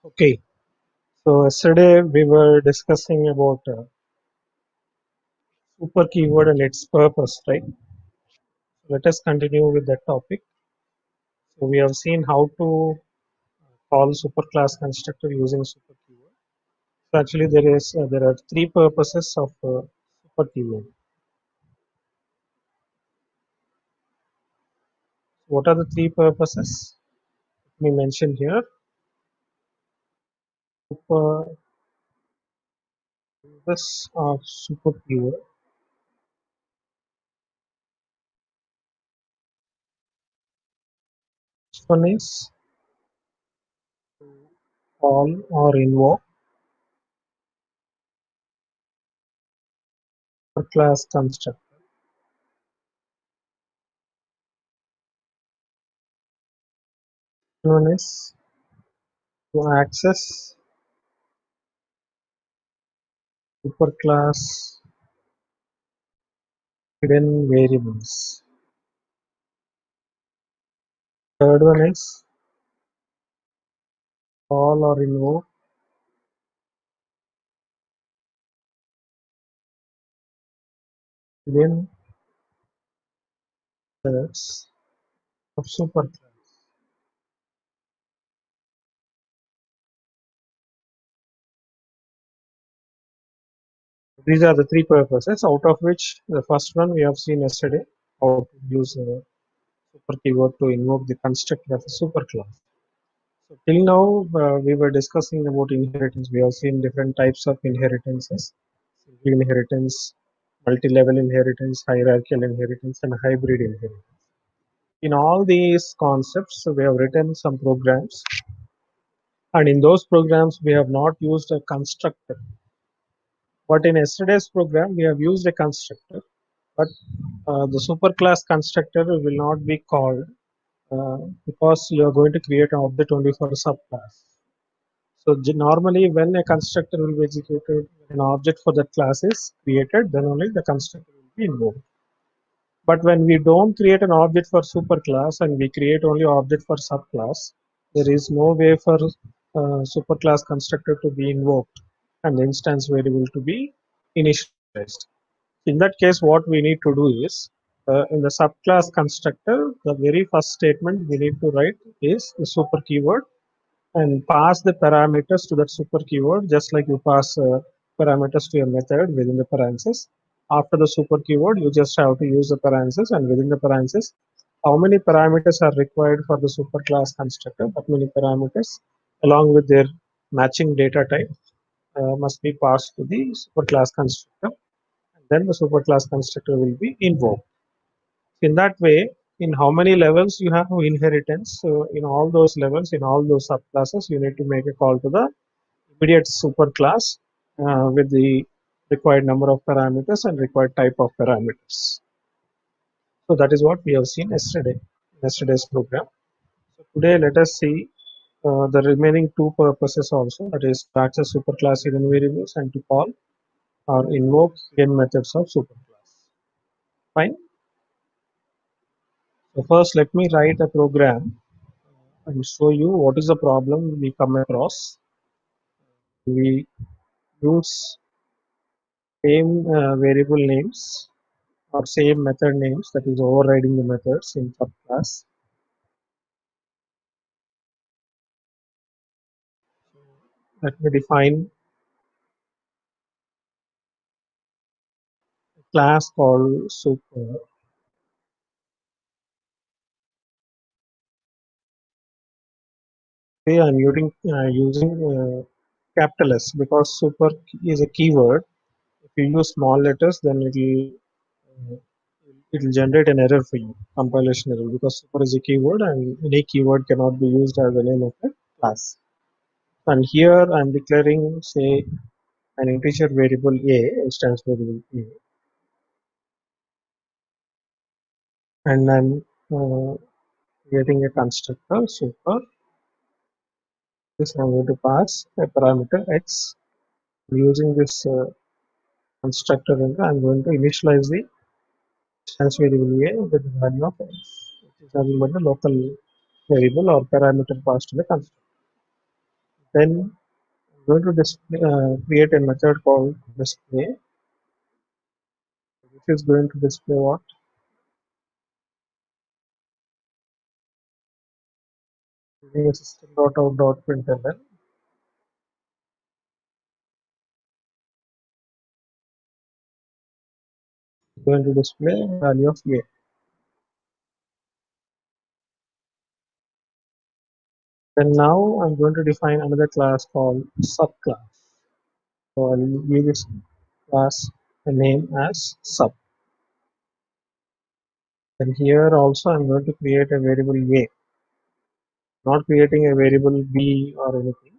Okay, so yesterday we were discussing about super keyword and its purpose, right? Let us continue with that topic. So we have seen how to call superclass constructor using super keyword. So actually there are three purposes of super keyword. What are the three purposes? Let me mention here. Super purpose of super keyword. First one is call or invoke superclass constructor. Second one is to access superclass hidden variables. Third one is call or invoke hidden methods of superclass. These are the three purposes, out of which the first one we have seen yesterday, how to use a super keyword to invoke the constructor of a superclass. So till now we were discussing about inheritance. We have seen different types of inheritances: single inheritance, multi-level inheritance, hierarchical inheritance, and hybrid inheritance. In all these concepts, we have written some programs, and in those programs we have not used a constructor. But in yesterday's program we have used a constructor, but the superclass constructor will not be called because you are going to create an object only for a subclass. So normally when a constructor will be executed, an object for that class is created, then only the constructor will be invoked. But when we don't create an object for superclass and we create only object for subclass, there is no way for superclass constructor to be invoked and the instance variable to be initialized. In that case, what we need to do is in the subclass constructor, the very first statement we need to write is the super keyword and pass the parameters to that super keyword, just like you pass parameters to your method within the parentheses. After the super keyword, you just have to use the parentheses, and within the parentheses, how many parameters are required for the superclass constructor, that many parameters along with their matching data type must be passed to the superclass constructor, and then the superclass constructor will be invoked. In that way, in how many levels you have inheritance, so in all those levels, in all those subclasses, you need to make a call to the immediate superclass with the required number of parameters and required type of parameters. So that is what we have seen yesterday's program. So today let us see the remaining two purposes also, that is to access superclass hidden variables and to call or invoke hidden methods of superclass. Fine. So first let me write a program and show you what is the problem we come across. We use same variable names or same method names, that is overriding the methods in subclass. Let me define a class called super. Okay, I'm using capital S because super is a keyword. If you use small letters, then it will generate an error for you, compilation error, because super is a keyword and any keyword cannot be used as the name of a class. And here I'm declaring, say, an integer variable a, instance variable a, and I'm creating a constructor super. This I'm going to pass a parameter x. Using this constructor, and I'm going to initialize the instance variable a with the value of x, which is nothing but the local variable or parameter passed to the constructor. Then I'm going to create a method called display, which is going to display what? Using a system.out.println, going to display value of a. Then now I'm going to define another class called subclass. So I'll give this class a name as sub. And here also I'm going to create a variable a, not creating a variable b or anything.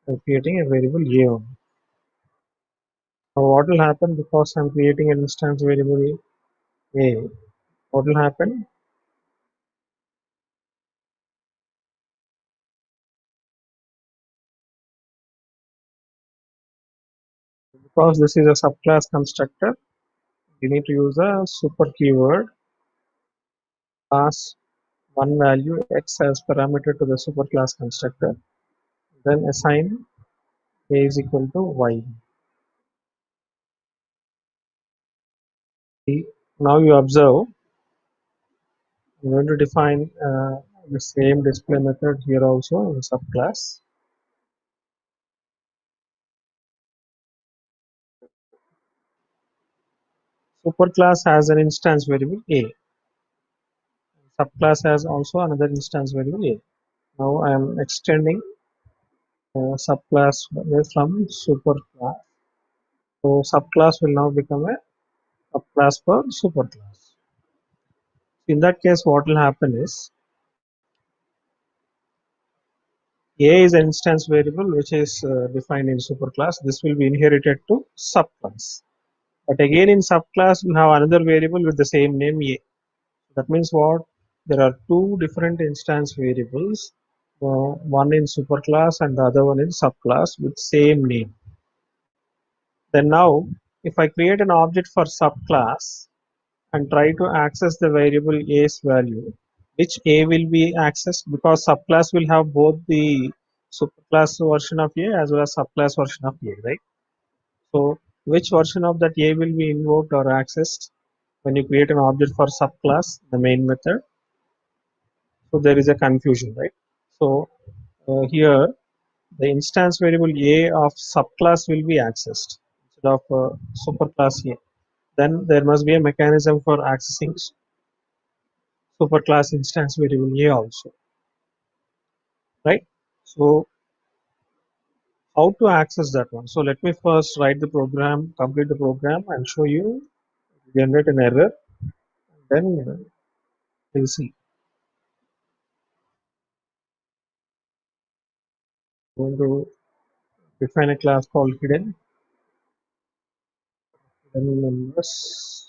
I'm creating a variable a only. Now what will happen, because I'm creating an instance variable a, what will happen? Because this is a subclass constructor, you need to use a super keyword, pass one value x as parameter to the superclass constructor, then assign a is equal to y. Now you observe, I'm going to define the same display method here also in subclass. Superclass has an instance variable a. Subclass has also another instance variable a. Now I am extending subclass away from superclass. So subclass will now become a subclass for superclass. In that case, what will happen is a is an instance variable which is defined in superclass. This will be inherited to subclass. But again in subclass, we have another variable with the same name a. That means what? There are two different instance variables, one in superclass and the other one in subclass with same name. Then now, if I create an object for subclass and try to access the variable a's value, which a will be accessed, because subclass will have both the superclass version of a as well as subclass version of a, right? So which version of that a will be invoked or accessed when you create an object for subclass, the main method? So there is a confusion, right? So here the instance variable a of subclass will be accessed instead of superclass a. Then there must be a mechanism for accessing superclass instance variable a also, right? So how to access that one? So let me first write the program, complete the program, and show you, generate an error. Then we'll see. I'm going to define a class called hidden numbers.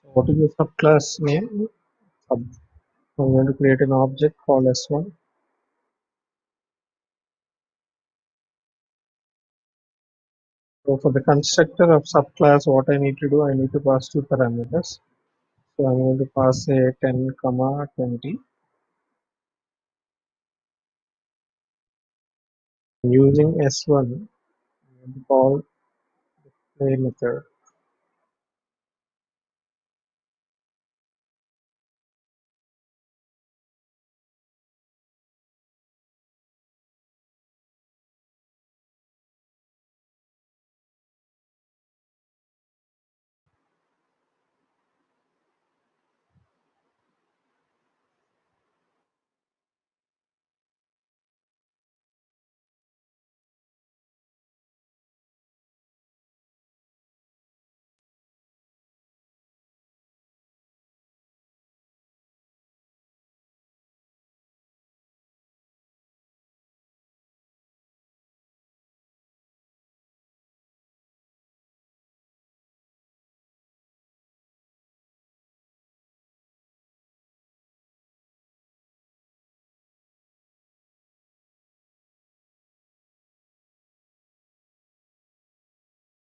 So what is the subclass name? Sub. So I'm going to create an object called S1. So for the constructor of subclass, what I need to do, I need to pass two parameters. So I'm going to pass a 10, 20. Using S1, I'm going to call play method.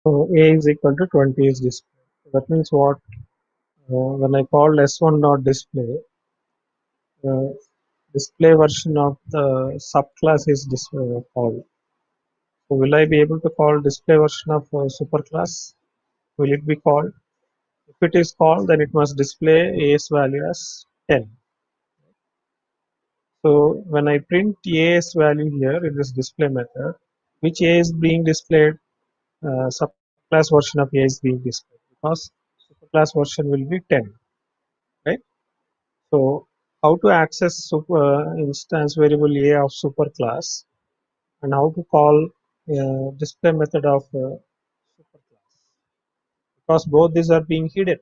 So A is equal to 20 is display. That means what? When I call S1 dot display, uh, display version of the subclass is called. So will I be able to call display version of superclass? Will it be called? If it is called, then it must display A's value as 10. So when I print A's value here in this display method, which A is being displayed? Subclass version of A is being displayed because superclass version will be 10, right? So how to access instance variable A of superclass and how to call display method of superclass, because both these are being hidden.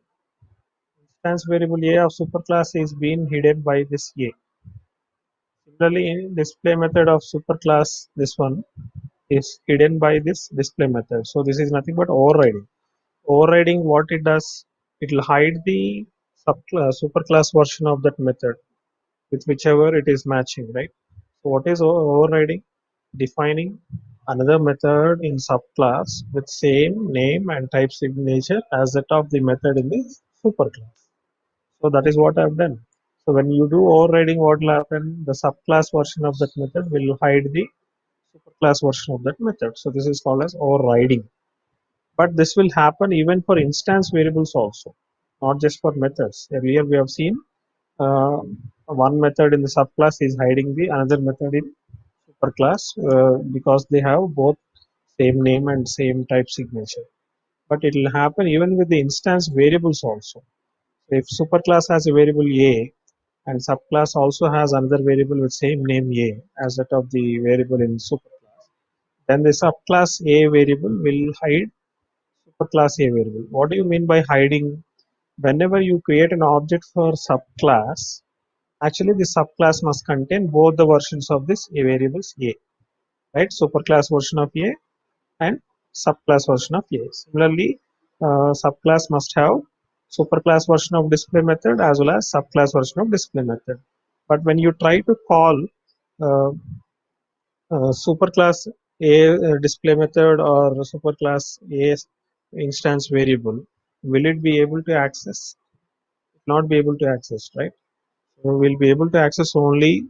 Instance variable A of superclass is being hidden by this A. Similarly, in display method of superclass, this one is hidden by this display method. So this is nothing but overriding. Overriding, what it does, it will hide the superclass version of that method with whichever it is matching, right? So what is overriding? Defining another method in subclass with same name and type signature as that of the method in the superclass. So that is what I've done. So when you do overriding, what will happen? The subclass version of that method will hide the superclass version of that method. So this is called as overriding. But this will happen even for instance variables also, not just for methods. Earlier we have seen uh, one method in the subclass is hiding the another method in superclass because they have both same name and same type signature. But it will happen even with the instance variables also. If superclass has a variable A and subclass also has another variable with same name A as that of the variable in superclass, then the subclass A variable will hide superclass A variable. What do you mean by hiding? Whenever you create an object for subclass, actually the subclass must contain both the versions of this A variables A, right? Superclass version of A and subclass version of A. Similarly, subclass must have superclass version of display method as well as subclass version of display method. But when you try to call uh, superclass A display method or superclass A instance variable, will it be able to access? Not be able to access, right? So we'll be able to access only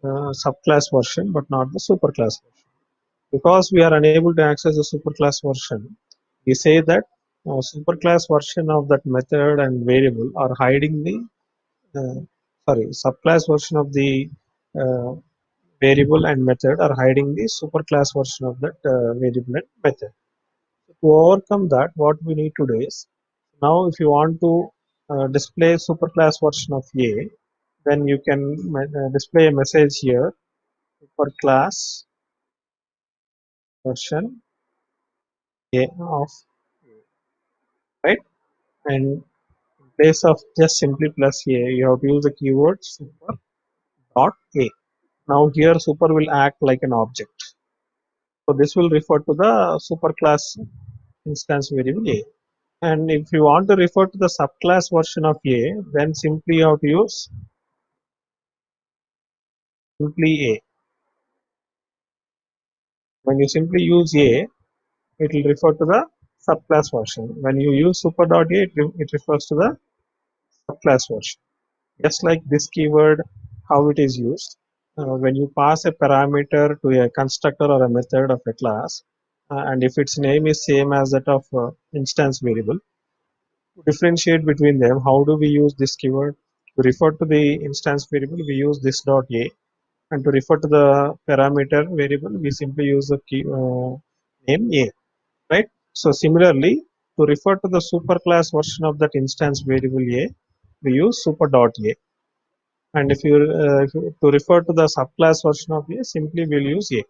subclass version, but not the superclass version. Because we are unable to access the superclass version, we say that superclass version of that method and variable are hiding the subclass version of the uh, variable and method are hiding the superclass version of that variable and method. To overcome that, what we need to do is, now if you want to display superclass version of A, then you can display a message here for class version A of A, right? And in place of just simply plus A, you have to use the keyword super dot A. Now here super will act like an object. So this will refer to the superclass instance variable A. And if you want to refer to the subclass version of A, then simply you have to use simply A. When you simply use A, it will refer to the subclass version. When you use super dot A, it refers to the subclass version. Just like this keyword, how it is used. When you pass a parameter to a constructor or a method of a class, and if its name is same as that of instance variable, to differentiate between them, how do we use this keyword? To refer to the instance variable, we use this dot A, and to refer to the parameter variable, we simply use the name A, right? So similarly, to refer to the superclass version of that instance variable A, we use super dot A. And if you to refer to the subclass version of A, simply we'll use A.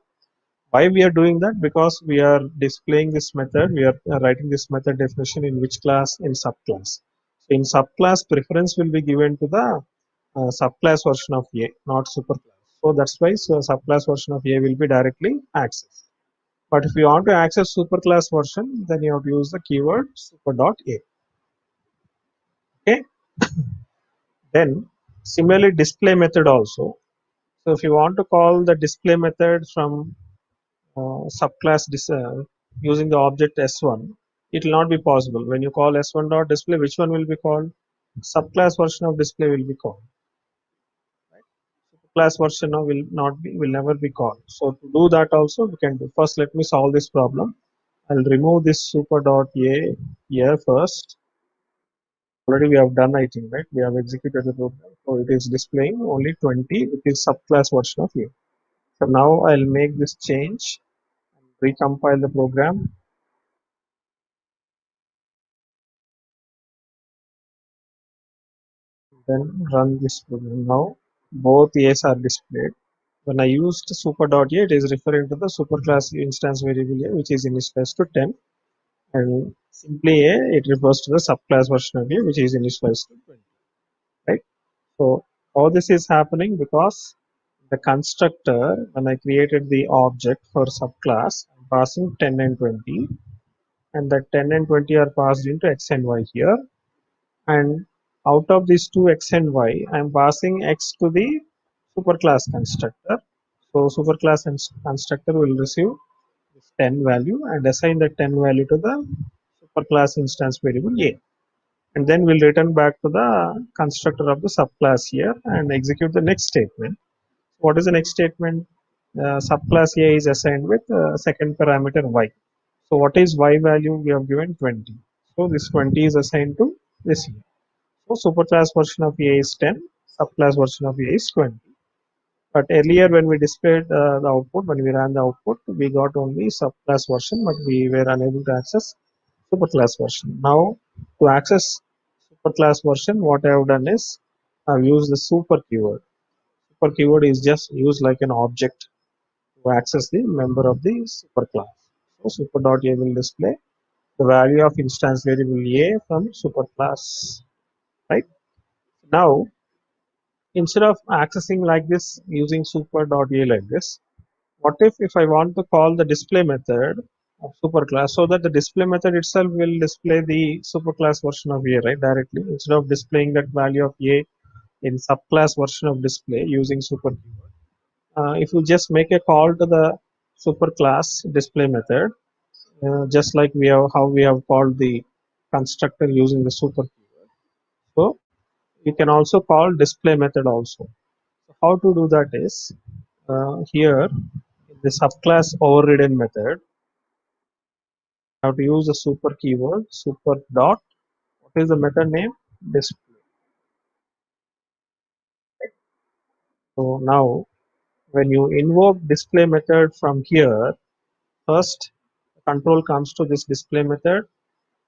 Why we are doing that? Because we are displaying this method, we are writing this method definition in which class? In subclass. So in subclass, preference will be given to the subclass version of A, not superclass. So that's why subclass version of A will be directly accessed. But if you want to access superclass version, then you have to use the keyword super dot A. Okay. Then similarly display method also. So if you want to call the display method from subclass using the object S1, it will not be possible. When you call S1 dot display, which one will be called? Subclass version of display will be called. Class version of will never be called. So to do that also we can do. First, let me solve this problem. I'll remove this super dot a here first. Already we have done, I think, right? We have executed the program. So it is displaying only 20, which is subclass version of a. So now I'll make this change, recompile the program, then run this program. Now both A's are displayed. When I used super dot a, it is referring to the superclass instance variable a, which is initialized to 10, and simply a, it refers to the subclass version of a, which is initialized to 20. Right? So all this is happening because the constructor, when I created the object for subclass, I'm passing 10 and 20, and that 10 and 20 are passed into x and y here, and out of these two x and y, I'm passing x to the superclass constructor. So superclass constructor will receive this 10 value and assign the 10 value to the superclass instance variable a, and then we'll return back to the constructor of the subclass here and execute the next statement. What is the next statement? Subclass a is assigned with second parameter y. So what is y value? We have given 20. So this 20 is assigned to this here. So superclass version of a is 10, subclass version of a is 20. But earlier when we displayed the output, when we ran the output, we got only subclass version, but we were unable to access superclass version. Now to access superclass version, what I have done is I've used the super keyword. Super keyword is just used like an object to access the member of the superclass. So super.a will display the value of instance variable a from superclass. Right? Now, instead of accessing like this using super.a like this, what if I want to call the display method of superclass, so that the display method itself will display the superclass version of a, right, directly, instead of displaying that value of a in subclass version of display using super keyword. If you just make a call to the superclass display method, just like we have how we have called the constructor using the super keyword, so you can also call display method also. So how to do that is, here in the subclass overridden method, I have to use the super keyword super dot. What is the method name? Display. So now when you invoke display method from here, first the control comes to this display method,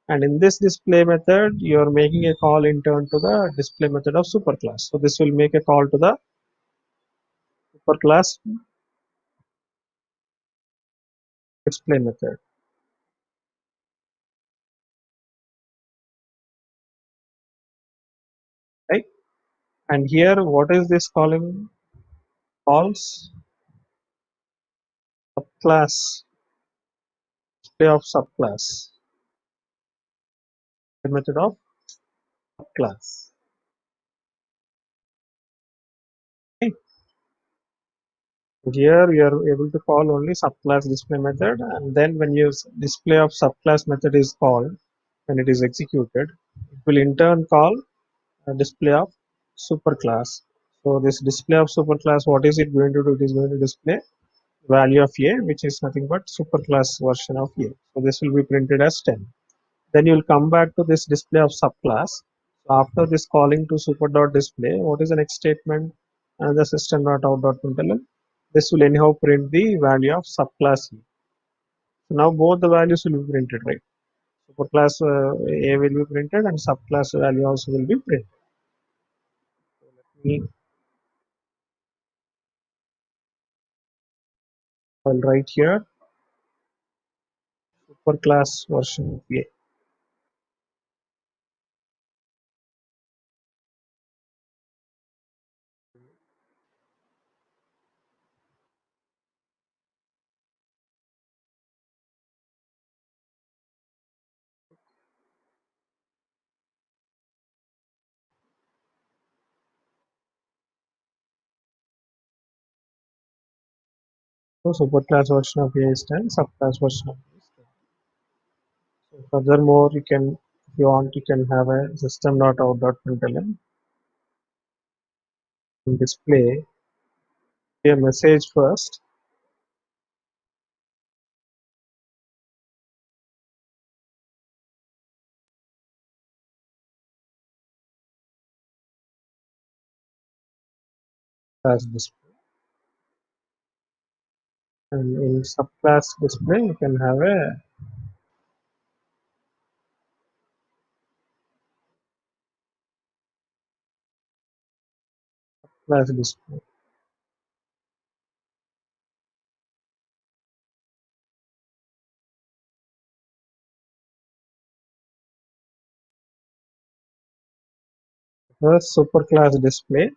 and in this display method you are making a call in turn to the display method of superclass. So this will make a call to the superclass display method, right? And here what is this calling? Calls subclass display of subclass, the method of subclass. Okay. Here we are able to call only subclass display method, and then when your display of subclass method is called, when it is executed, it will in turn call a display of superclass. So this display of superclass, what is it going to do? It is going to display value of a, which is nothing but superclass version of a. So this will be printed as 10. Then you will come back to this display of subclass. So after this calling to super dot display, what is the next statement? The system dot out dot println. This will anyhow print the value of subclass e. So now both the values will be printed, right? Superclass a will be printed and subclass value also will be printed. Let me, I'll write here superclass version of a. So superclass version of a is 10, subclass version of a is 10. Furthermore, you can, if you want, you can have a system.out.println and display a message first as display, and in subclass display you can have a class display. First superclass display,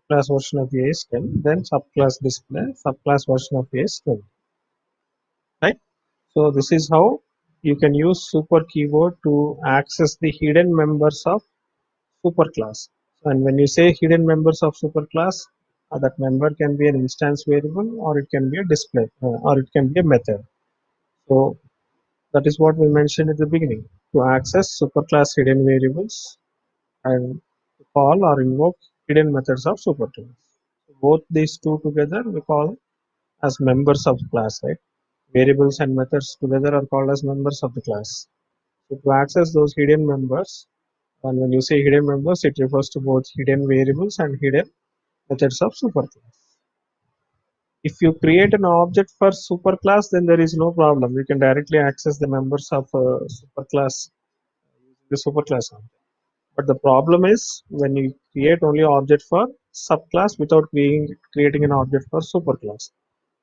class version of A is 10, then subclass display, subclass version of A is 20. Right? So this is how you can use super keyword to access the hidden members of superclass. And when you say hidden members of superclass, that member can be an instance variable, or it can be a display, or it can be a method. So that is what we mentioned at the beginning. To access superclass hidden variables and to call or invoke hidden methods of superclass. Both these two together we call as members of the class, right? Variables and methods together are called as members of the class. So to access those hidden members, and when you say hidden members, it refers to both hidden variables and hidden methods of superclass. If you create an object for superclass, then there is no problem. You can directly access the members of superclass using the superclass object. But the problem is when you create only an object for subclass without creating an object for superclass.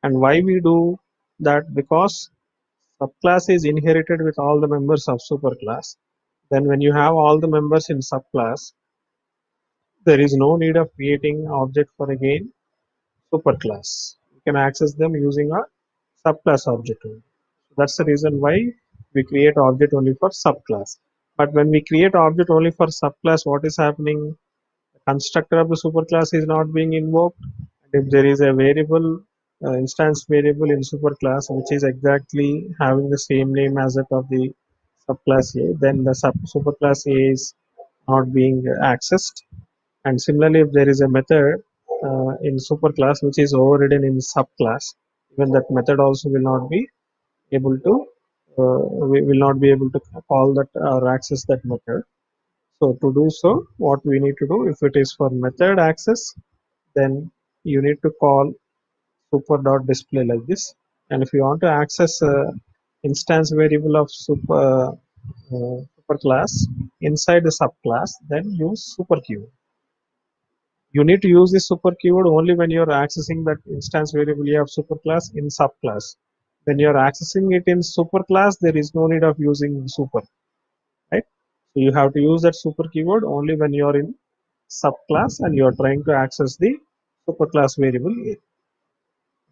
And why we do that? Because subclass is inherited with all the members of superclass. Then when you have all the members in subclass, there is no need of creating object for again superclass. You can access them using a subclass object only. So that's the reason why we create object only for subclass. But when we create object only for subclass, what is happening? The constructor of the superclass is not being invoked. And if there is a variable, instance variable in superclass which is exactly having the same name as that of the subclass A, then the superclass A is not being accessed. And similarly, if there is a method in superclass which is overridden in subclass, even that method also will not be able to we will not be able to call that or access that method. So to do so, what we need to do, if it is for method access, then you need to call super.display like this. And if you want to access instance variable of superclass inside the subclass, then use super keyword. You need to use this super keyword only when you are accessing that instance variable of superclass in subclass. When you are accessing it in superclass, there is no need of using super, right? So you have to use that super keyword only when you are in subclass and you are trying to access the superclass variable A.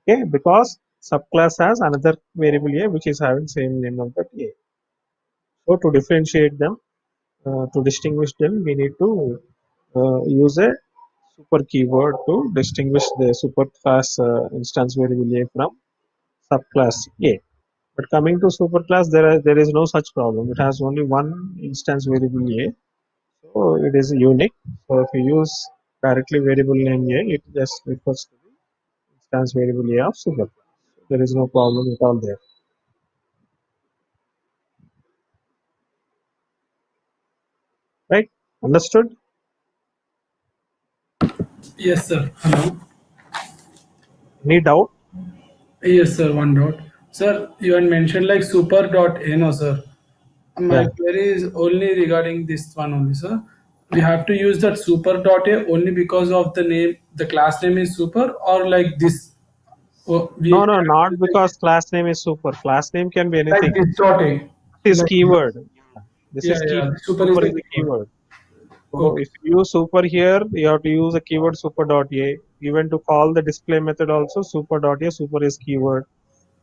Okay, because subclass has another variable A which is having same name of that A. So to differentiate them, to distinguish them, we need to use a super keyword to distinguish the superclass instance variable A from subclass A. But coming to superclass, there is no such problem. It has only one instance variable A, so it is unique. So if you use directly variable name A, it just refers to the instance variable A of superclass. There is no problem at all there. Right? Understood? Yes, sir. Hello. Any doubt? Yes, sir. One dot. Sir, you had mentioned like super dot a, no, sir. My Yeah. query is only regarding this one only, sir. We have to use that super dot a only because of the name, the class name is super, or like this. Oh, we No, no, have to not use like because this, class name is super. Class name can be like anything. this dot a. This is Like keyword. Yeah. This yeah, is yeah. keyword. Super is Super the is the keyword. keyword. So Okay. if you use super here, you have to use a keyword super.a. Even to call the display method also super.a, super is keyword.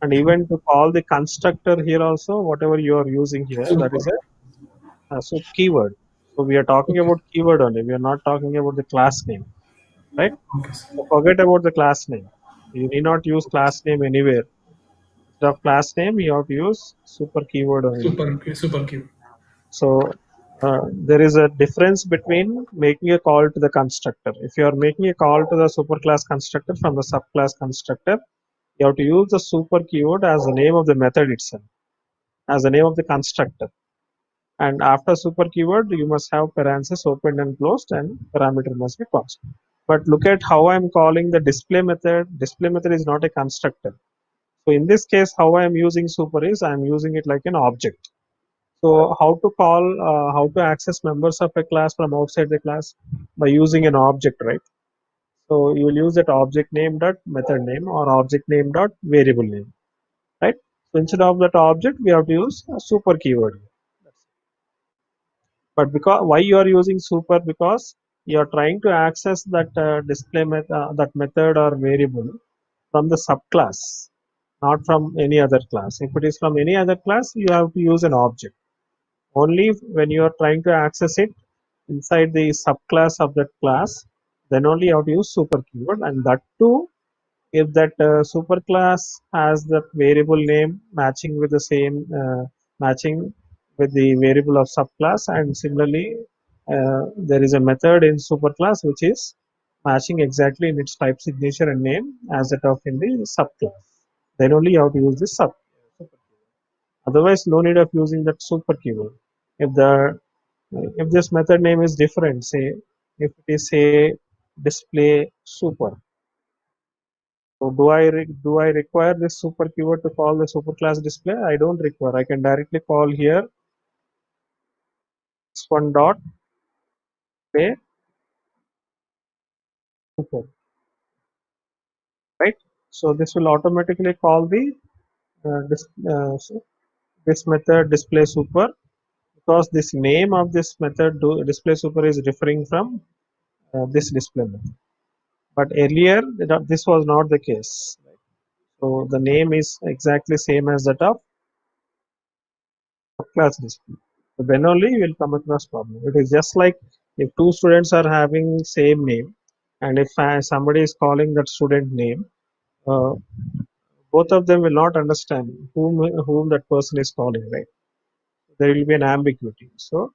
And even to call the constructor here also, whatever you are using here, that Super. is a so keyword. So we are talking Okay. about keyword only. We are not talking about the class name, right? Okay, sir. So forget about the class name. You need not use class name anywhere. Instead of class name, you have to use super keyword only. Super keyword. So there is a difference between making a call to the constructor. If you are making a call to the superclass constructor from the subclass constructor, you have to use the super keyword as the name of the method itself, as the name of the constructor. And after super keyword, you must have parentheses opened and closed, and parameter must be passed. But look at how I'm calling the display method. Display method is not a constructor. So in this case, how I am using super is I'm using it like an object. So how to access members of a class from outside the class? By using an object, right? So you will use that object name dot method name or object name dot variable name, right? So instead of that object, we have to use a super keyword. But because why you are using super? Because you are trying to access that that method or variable from the subclass, not from any other class. If it is from any other class, you have to use an object. Only when you are trying to access it inside the subclass of that class, then only you have to use super keyword, and that too if that superclass has that variable name matching with the same matching with the variable of subclass, and similarly there is a method in superclass which is matching exactly in its type signature and name as that of in the subclass, then only you have to use this super keyword. Otherwise no need of using that super keyword. If the if this method name is different, say if it is say display super, so do I require this super keyword to call the superclass display? I don't require. I can directly call here this one dot display super, right? So this will automatically call the so this method display super, because this name of this method display super is referring from this display method. But earlier this was not the case. Right? So the name is exactly same as that of class display. So then only you will come across problem. It is just like if two students are having same name, and if somebody is calling that student name, uh, both of them will not understand whom that person is calling. Right? There will be an ambiguity. So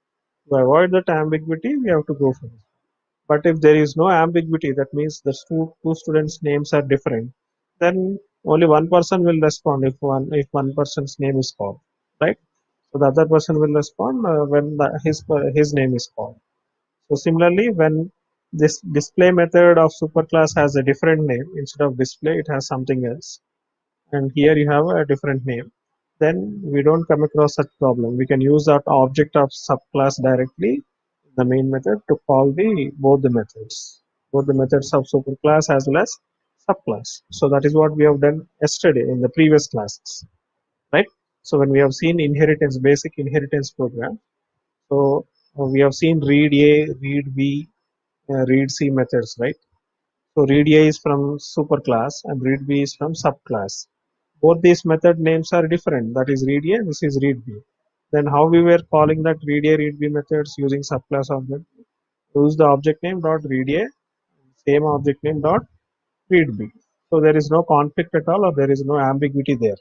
to avoid that ambiguity, we have to go for it. But if there is no ambiguity, that means the two students' names are different, then only one person will respond if one person's name is called, right? So the other person will respond when his name is called. So similarly, when this display method of superclass has a different name, instead of display, it has something else, and here you have a different name, then we don't come across such problem. We can use that object of subclass directly in the main method to call both the methods of superclass as well as subclass. So that is what we have done yesterday in the previous classes, right? So when we have seen inheritance, basic inheritance program, so we have seen read A, read B, read C methods, right? So read A is from superclass and read B is from subclass. Both these method names are different. That is read A, this is read B. Then how we were calling that read A, read B methods using subclass object? Use the object name dot read A, same object name dot read B. So there is no conflict at all, or there is no ambiguity there.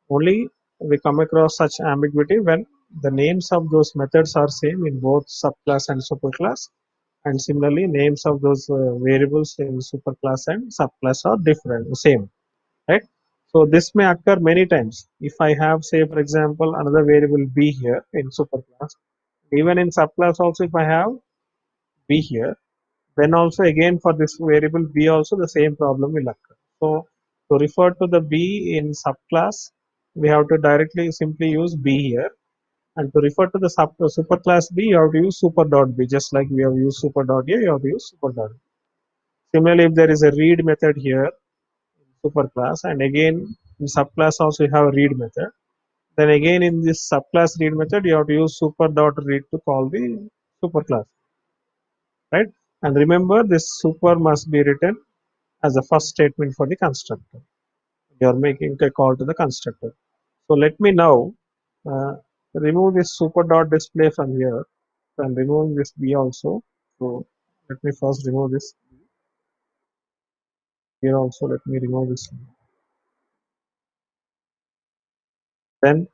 Only we come across such ambiguity when the names of those methods are same in both subclass and superclass, and similarly names of those variables in superclass and subclass are different, same, right? So this may occur many times. If I have, say for example, another variable b here in superclass, even in subclass also if I have b here, then also again for this variable b also the same problem will occur. So to refer to the b in subclass, we have to directly simply use b here, and to refer to the superclass b, you have to use super dot b, just like we have used super dot a, you have to use super dot b. Similarly, if there is a read method here in superclass, and again in subclass also you have a read method, then again in this subclass read method you have to use super dot read to call the superclass, right? And remember, this super must be written as the first statement for the constructor. You are making a call to the constructor. So let me now uh, remove this super dot display from here and remove this b also. So let me first remove this here also. Let me remove this. Then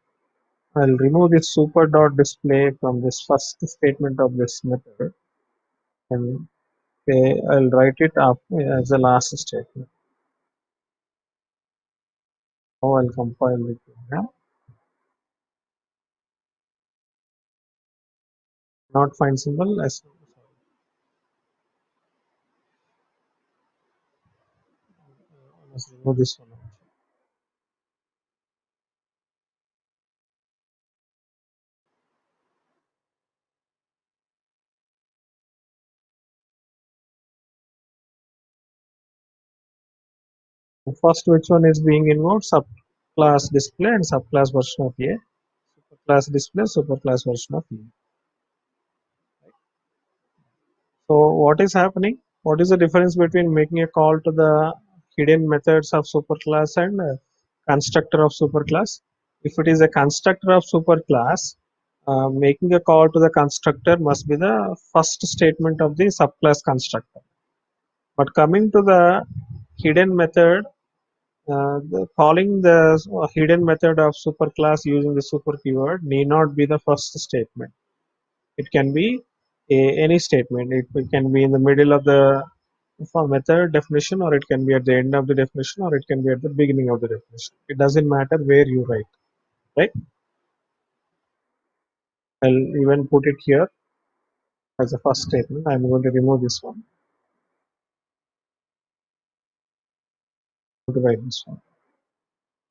I'll remove this super dot display from this first statement of this method, and I'll write it up as the last statement. Now I'll compile the program. Not find symbol. Let's remove this one. First, which one is being invoked? Subclass display and subclass version of A. Superclass display, superclass version of A. So what is happening? What is the difference between making a call to the hidden methods of superclass and constructor of superclass? If it is a constructor of superclass, making a call to the constructor must be the first statement of the subclass constructor. But coming to the hidden method, calling the hidden method of superclass using the super keyword need not be the first statement. It can be any statement. It can be in the middle of the method definition, or it can be at the end of the definition, or it can be at the beginning of the definition. It doesn't matter where you write, right? I'll even put it here as a first statement. I'm going to remove this one. I'm going to write this one.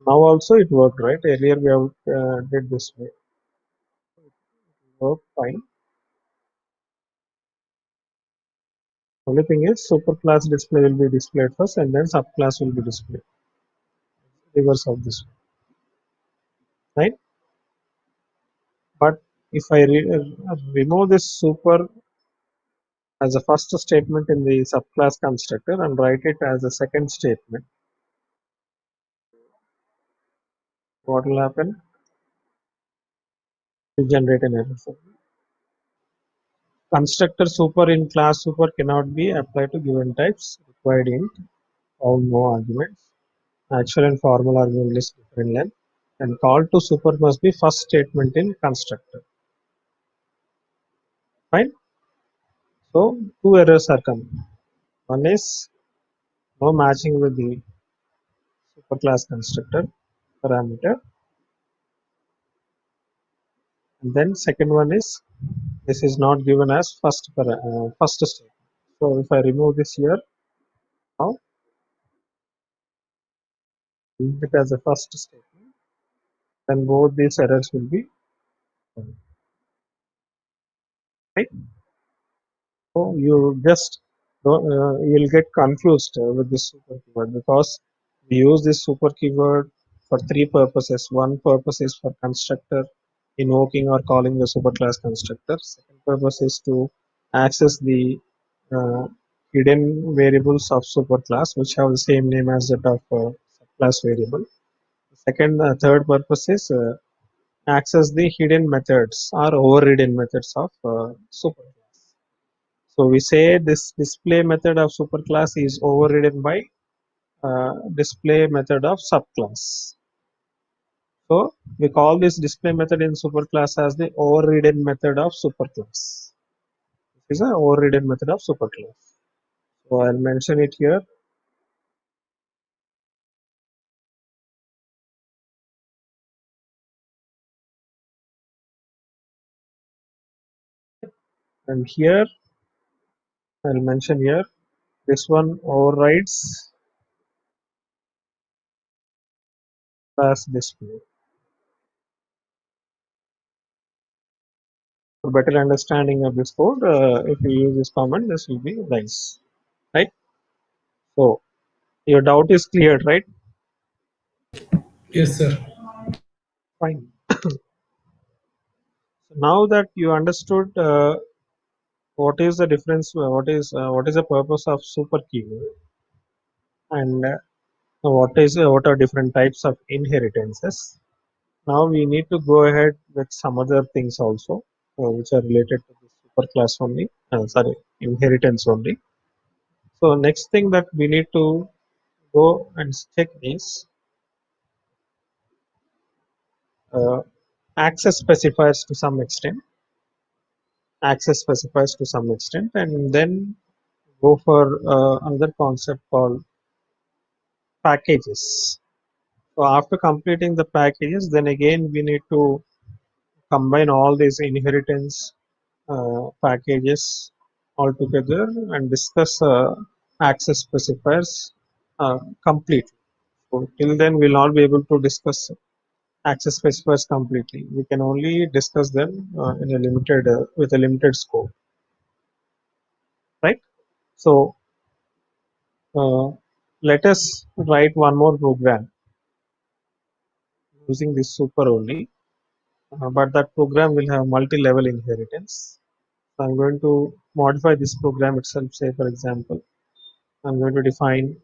Now also it worked, right? Earlier we have did this way. Work fine. Only thing is superclass display will be displayed first, and then subclass will be displayed. Reverse of this one, right? But if I remove this super as a first statement in the subclass constructor and write it as a second statement, what will happen? To generate an error. Constructor super in class super cannot be applied to given types. Required int, found no arguments. Actual and formal argument list different length. And call to super must be first statement in constructor. Fine. So two errors are coming. One is no matching with the superclass constructor parameter, and then second one is this is not given as first statement. So if I remove this here now, leave it as a first statement, then both these errors will be done, right. So you'll get confused with this super keyword, because we use this super keyword for three purposes. One purpose is for constructor invoking or calling the superclass constructor. Second purpose is to access the uh, hidden variables of superclass, which have the same name as that of subclass variable. Third purpose is access the hidden methods or overridden methods of superclass. So we say this display method of superclass is overridden by display method of subclass. So we call this display method in superclass as the overridden method of superclass. This is an overridden method of superclass. So I'll mention it here. And here I'll mention here this one overrides class display. For better understanding of this code, if you use this command, this will be nice, right? So your doubt is cleared, right? Yes, sir. Fine. So now that you understood what is the difference, what is the purpose of super keyword, and what are different types of inheritances. Now we need to go ahead with some other things also, which are related to the superclass only. Sorry, inheritance only. So next thing that we need to go and check is uh, access specifiers to some extent, and then go for another concept called packages. So after completing the packages, then again we need to combine all these inheritance packages all together and discuss access specifiers completely. So till then we'll not be able to discuss access specifiers completely. We can only discuss them in a limited with a limited scope, right? So uh, let us write one more program using this super only, but that program will have multi-level inheritance. So I'm going to modify this program itself. Say for example, I'm going to define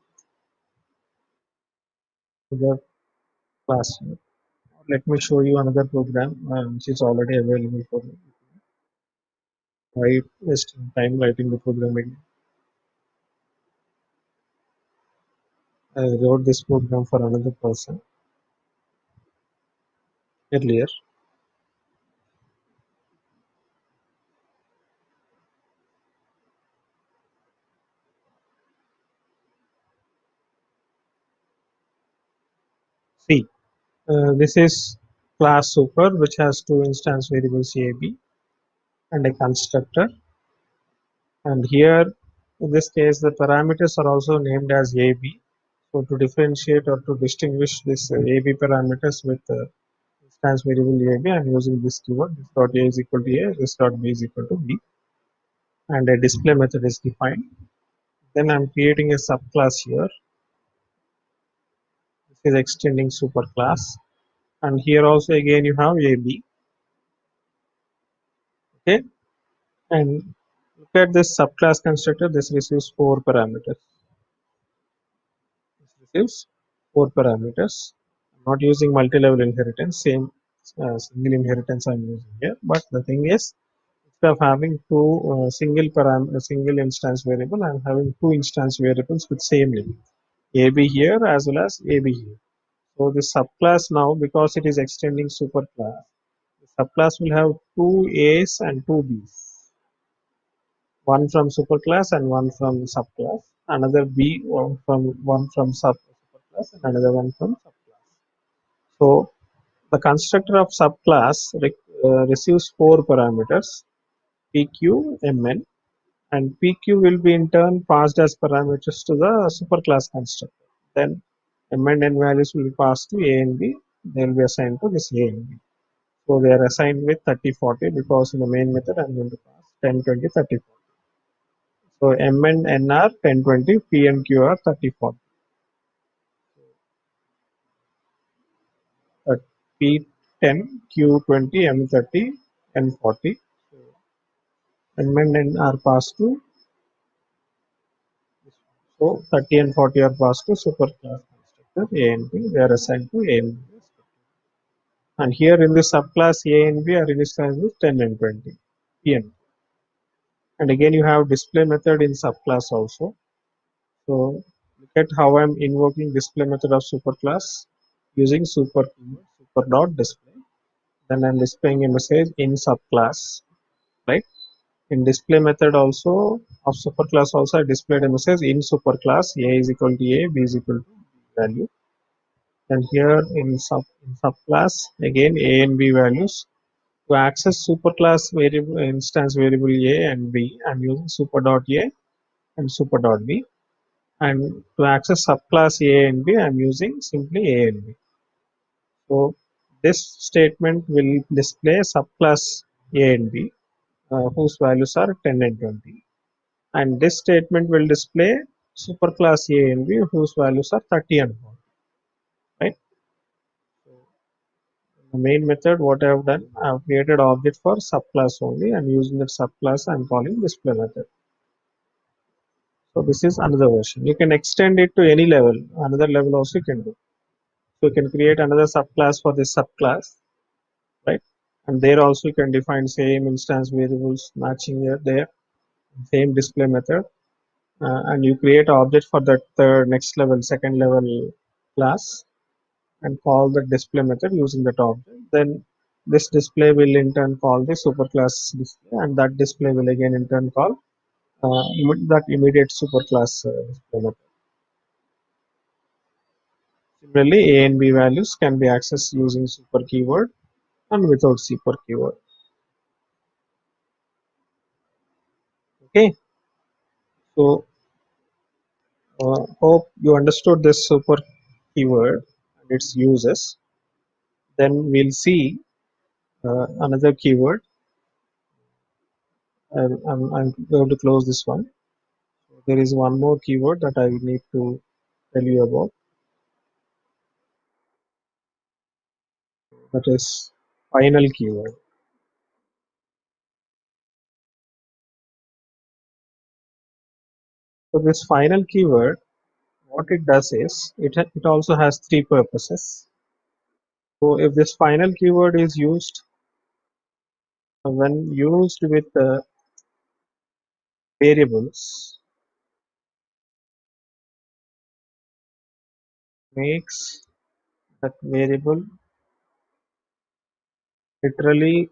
the class here. Let me show you another program which is already available for me. Why waste time writing the program again? I wrote this program for another person earlier. See, this is class super which has two instance variables AB and a constructor. And here, in this case, the parameters are also named as AB. So to differentiate or to distinguish this AB parameters with instance variable AB, I'm using this keyword. This dot A is equal to A, this dot B is equal to B, and a display method is defined. Then I'm creating a subclass here. This is extending superclass, and here also again you have AB. Okay, and look at this subclass constructor. This receives four parameters. Receives four parameters. I'm not using multi-level inheritance, same single inheritance I'm using here. But the thing is, instead of having two single instance variable, I'm having two instance variables with same name, AB here as well as AB here. So this subclass now, because it is extending superclass, the subclass will have two A's and two B's, one from superclass and one from subclass, another B one from superclass and another one from subclass. So the constructor of subclass receives four parameters PQ, MN, and PQ will be in turn passed as parameters to the superclass constructor. Then M and N values will be passed to A and B. They will be assigned to this A and B. So they are assigned with 30, 40 because in the main method I'm going to pass 10, 20, 30, 40. So M and N are 10, 20, P and Q are 30, 40. P10, Q20, M30, N40. M and N are passed to, so 30 and 40 are passed to superclass constructor A and B. They are assigned to A and B. And here in the subclass A and B are initialized with 10 and 20 P and Q. And again you have display method in subclass also. So look at how I'm invoking display method of superclass using super dot display. Then I'm displaying a message in subclass, right? In display method also of superclass also I displayed a message in superclass A is equal to A, B is equal to B value. And here in subclass again A and B values. To access superclass variable instance variable A and B, I'm using super dot A and super dot B. And to access subclass A and B, I'm using simply A and B. So this statement will display subclass A and B, whose values are 10 and 20. And this statement will display superclass A and B, whose values are 30 and 40. Right? So the main method, what I have done, I have created object for subclass only, and using that subclass, I am calling display method. So this is another version. You can extend it to any level. Another level also you can do. So you can create another subclass for this subclass, right? And there also you can define same instance variables matching here there, same display method, and you create object for that third next level, second level class, and call the display method using that object. Then this display will in turn call the superclass display, and that display will again in turn call that immediate superclass display method. Similarly, A and B values can be accessed using super keyword and without super keyword. Okay, so hope you understood this super keyword and its uses. Then we'll see another keyword. I'm going to close this one. There is one more keyword that I need to tell you about. That is final keyword. So this final keyword, what it does is it also has three purposes. So if this final keyword is used when used with variables, makes that variable literally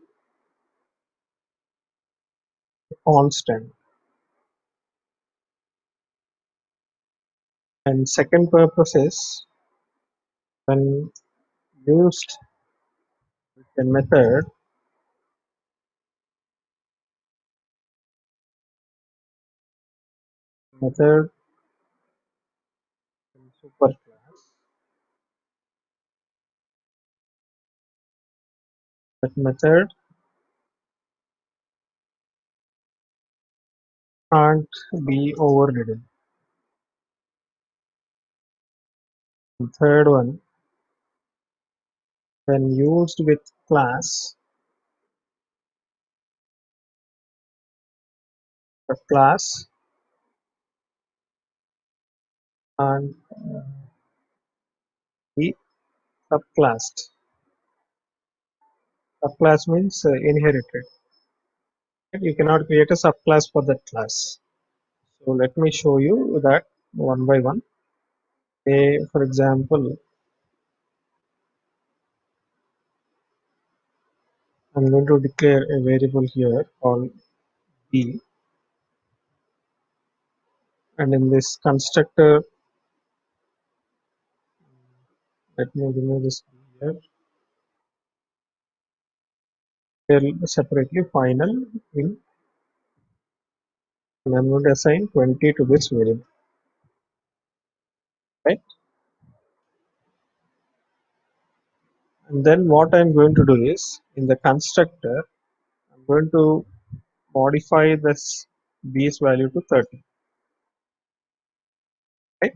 constant. And second purpose is when used with a method in superclass, that method can't be overridden. And third one, when used with class, the class can't be subclassed. Subclass means inherited. You cannot create a subclass for that class. So let me show you that one by one. For example, I'm going to declare a variable here called b, and in this constructor, let me remove this b here. Here separately final in, and I'm going to assign 20 to this variable, right? And then what I'm going to do is in the constructor, I'm going to modify this b's value to 30. Right?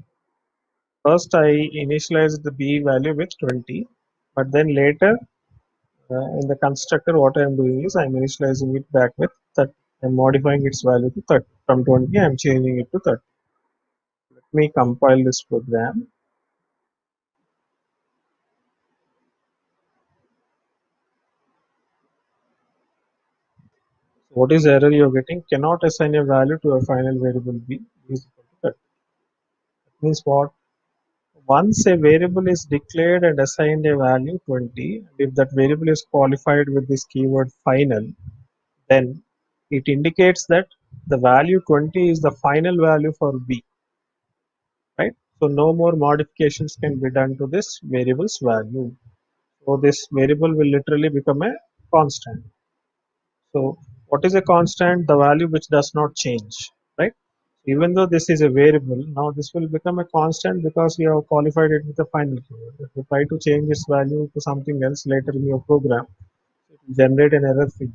First, I initialize the b value with 20, but then later in the constructor, what I am doing is I am initializing it back with 30. I am modifying its value to 30. From 20, I am changing it to 30. Let me compile this program. What is the error you are getting? Cannot assign a value to a final variable b is equal to 30. That means what? Once a variable is declared and assigned a value 20, and if that variable is qualified with this keyword final, then it indicates that the value 20 is the final value for b, right? So no more modifications can be done to this variable's value. So this variable will literally become a constant. So what is a constant? The value which does not change, right? Even though this is a variable, now this will become a constant because we have qualified it with a final keyword. If you try to change its value to something else later in your program, it will generate an error for you.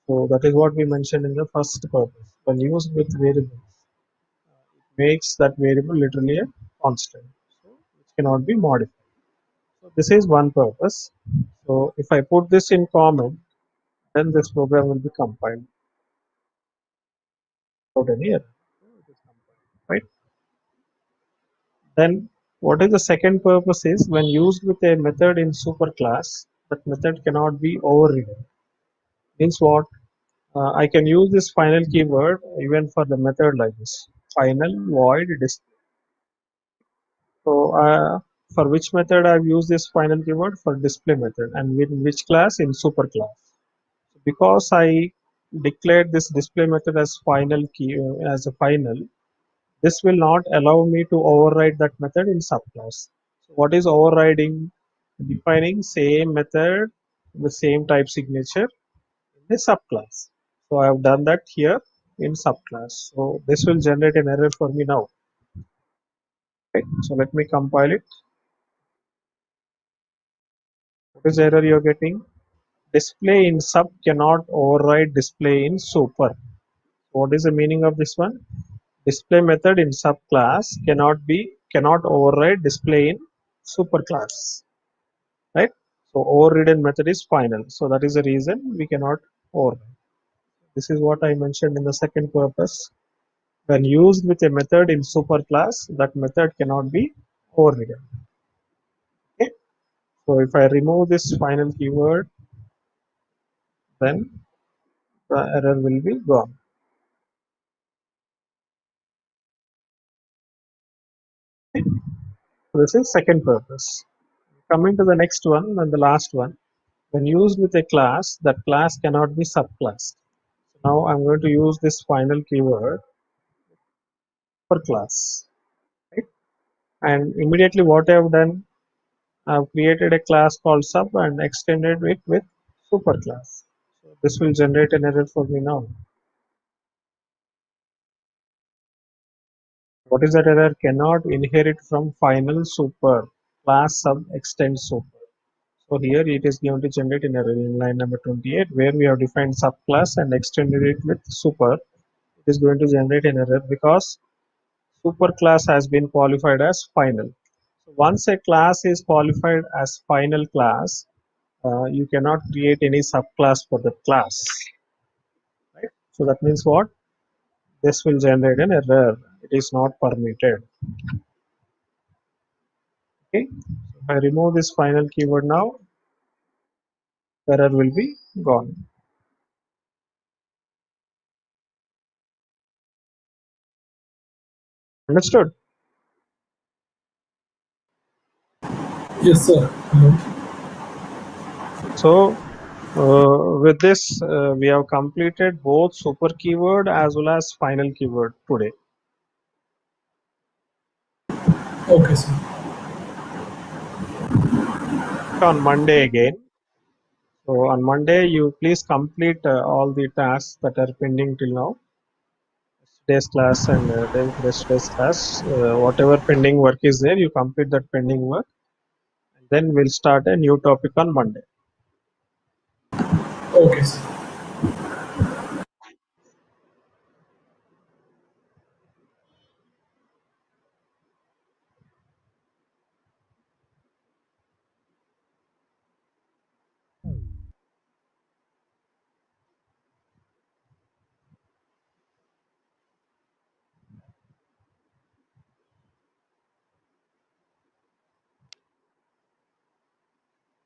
So that is what we mentioned in the first purpose. When used with variables, it makes that variable literally a constant, so it cannot be modified. So this is one purpose. So if I put this in common, then this program will be compiled without any error. So it is compiled, right? Then what is the second purpose is when used with a method in superclass, that method cannot be overridden. Means what? I can use this final keyword even for the method like this. Final void display. So For which method I've used this final keyword? For display method. And in which class? In super class. Because I declared this display method as final key as a final, this will not allow me to override that method in subclass. So what is overriding? Defining same method with same type signature in the subclass. So I have done that here in subclass. So this will generate an error for me now. Okay. So let me compile it. What is the error you are getting? Display in sub cannot override display in super. What is the meaning of this one? Display method in subclass cannot override display in superclass, right? So overridden method is final. So that is the reason we cannot override. This is what I mentioned in the second purpose. When used with a method in superclass, that method cannot be overridden. Okay. So if I remove this final keyword, then the error will be gone. Okay. So this is second purpose. Coming to the next one and the last one. When used with a class, that class cannot be subclassed. Now I'm going to use this final keyword for class. Right? And immediately what I have done, I've created a class called sub and extended it with superclass. So this will generate an error for me now. What is that error? Cannot inherit from final super class sub extend super. So here it is going to generate an error in line number 28 where we have defined subclass and extended it with super. It is going to generate an error because superclass has been qualified as final. So once a class is qualified as final class, you cannot create any subclass for the class. Right? So that means what? This will generate an error. It is not permitted. Okay. If I remove this final keyword now, error will be gone. Understood? Yes, sir. Hello. So with this, we have completed both super keyword as well as final keyword today. Okay, sir. On Monday again. So on Monday, you please complete all the tasks that are pending till now. Today's class and yesterday's class, whatever pending work is there, you complete that pending work. And then we'll start a new topic on Monday. Okay, sir.